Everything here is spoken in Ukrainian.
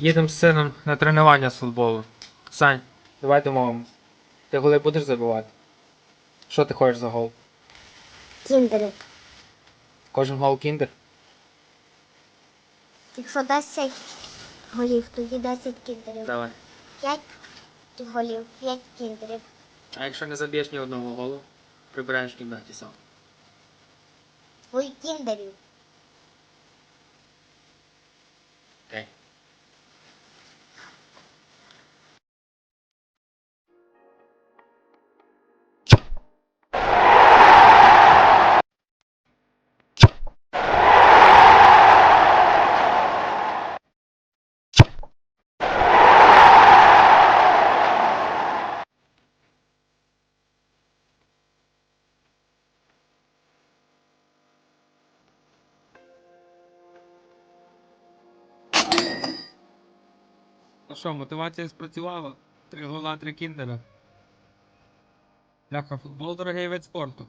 Їдемо з сином на тренування з футболу. Сань, давай домовимось. Ти голи будеш забивати? Що ти хочеш за гол? Кіндери. Кожен гол кіндер? Якщо 10 голів, тоді 10 кіндерів. Давай. 5 голів, 5 кіндерів. А якщо не заб'єш ні одного голу, прибираєш кімнаті сам. Твої кіндерів. Окей. Ну що, мотивація спрацювала? 3 гола, 3 кіндера. Бляха, футбол дорогий вид спорту.